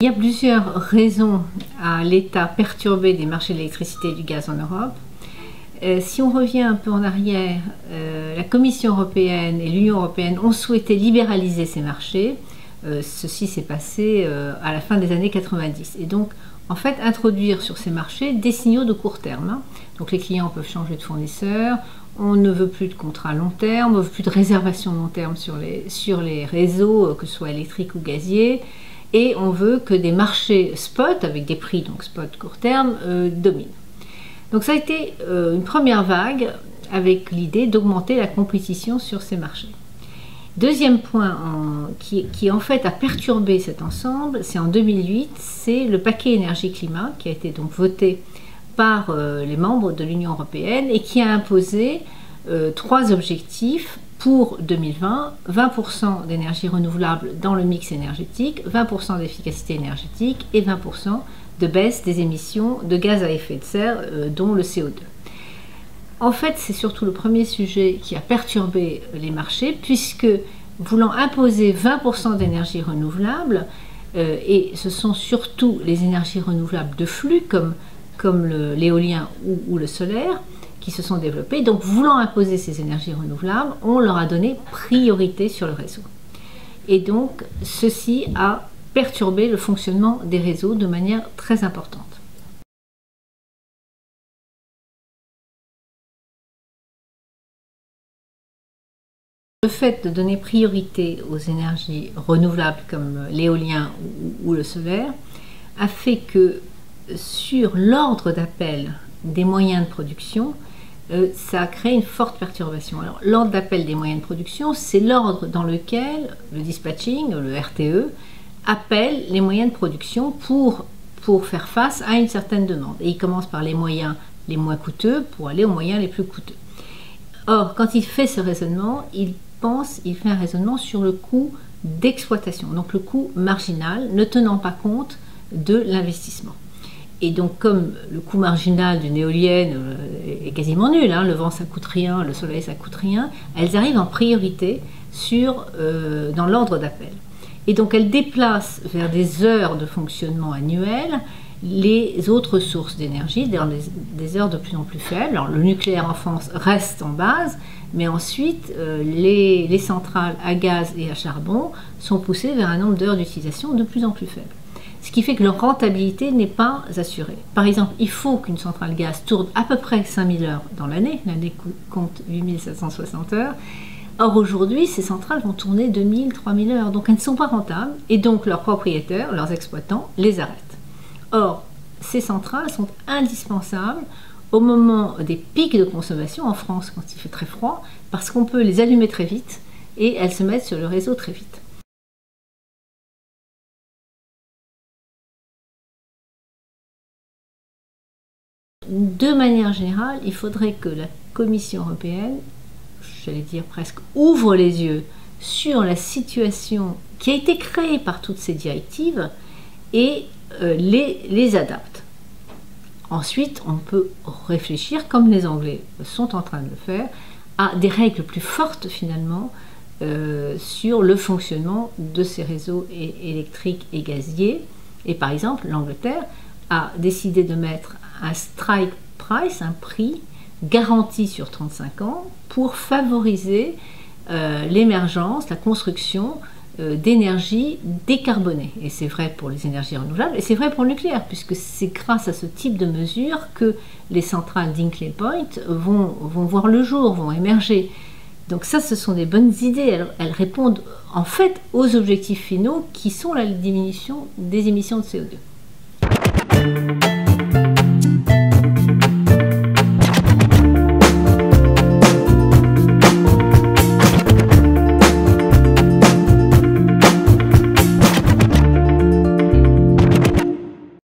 Il y a plusieurs raisons à l'état perturbé des marchés de l'électricité et du gaz en Europe. Si on revient un peu en arrière, la Commission européenne et l'Union européenne ont souhaité libéraliser ces marchés. Ceci s'est passé à la fin des années 90. Et donc, en fait, introduire sur ces marchés des signaux de court terme. Donc, les clients peuvent changer de fournisseur, on ne veut plus de contrats long terme, on ne veut plus de réservation long terme sur les réseaux, que ce soit électriques ou gaziers. Et on veut que des marchés spot, avec des prix donc spot court terme, dominent. Donc ça a été une première vague avec l'idée d'augmenter la compétition sur ces marchés. Deuxième point qui en fait a perturbé cet ensemble, c'est en 2008, c'est le paquet énergie-climat qui a été donc voté par les membres de l'Union européenne et qui a imposé 3 objectifs pour 2020, 20% d'énergie renouvelable dans le mix énergétique, 20% d'efficacité énergétique et 20% de baisse des émissions de gaz à effet de serre, dont le CO2. En fait, c'est surtout le premier sujet qui a perturbé les marchés, puisque voulant imposer 20% d'énergie renouvelable, et ce sont surtout les énergies renouvelables de flux, comme l'éolien ou le solaire, qui se sont développés. Donc, voulant imposer ces énergies renouvelables, on leur a donné priorité sur le réseau. Et donc, ceci a perturbé le fonctionnement des réseaux de manière très importante. Le fait de donner priorité aux énergies renouvelables comme l'éolien ou le solaire a fait que sur l'ordre d'appel des moyens de production, ça a créé une forte perturbation. Alors, l'ordre d'appel des moyens de production, c'est l'ordre dans lequel le dispatching, le RTE, appelle les moyens de production pour faire face à une certaine demande. Et il commence par les moyens les moins coûteux pour aller aux moyens les plus coûteux. Or, quand il fait ce raisonnement, il fait un raisonnement sur le coût d'exploitation, donc le coût marginal, ne tenant pas compte de l'investissement. Et donc, comme le coût marginal d'une éolienne est quasiment nul, le vent ça coûte rien, le soleil ça coûte rien, elles arrivent en priorité dans l'ordre d'appel. Et donc, elles déplacent vers des heures de fonctionnement annuelles les autres sources d'énergie, dans des heures de plus en plus faibles. Alors, le nucléaire en France reste en base, mais ensuite, les centrales à gaz et à charbon sont poussées vers un nombre d'heures d'utilisation de plus en plus faible. Ce qui fait que leur rentabilité n'est pas assurée. Par exemple, il faut qu'une centrale gaz tourne à peu près 5000 heures dans l'année. L'année compte 8760 heures. Or, aujourd'hui, ces centrales vont tourner 2000, 3000 heures. Donc, elles ne sont pas rentables. Et donc, leurs propriétaires, leurs exploitants, les arrêtent. Or, ces centrales sont indispensables au moment des pics de consommation en France, quand il fait très froid, parce qu'on peut les allumer très vite et elles se mettent sur le réseau très vite. De manière générale, il faudrait que la Commission européenne, j'allais dire presque, ouvre les yeux sur la situation qui a été créée par toutes ces directives et les adapte. Ensuite, on peut réfléchir, comme les Anglais sont en train de le faire, à des règles plus fortes finalement sur le fonctionnement de ces réseaux électriques et gaziers. Et par exemple, l'Angleterre a décidé de mettre un strike price, un prix garanti sur 35 ans pour favoriser l'émergence, la construction d'énergie décarbonée. Et c'est vrai pour les énergies renouvelables et c'est vrai pour le nucléaire, puisque c'est grâce à ce type de mesures que les centrales d'Hinkley Point vont voir le jour, vont émerger. Donc ça, ce sont des bonnes idées. Elles répondent en fait aux objectifs finaux qui sont la diminution des émissions de CO2.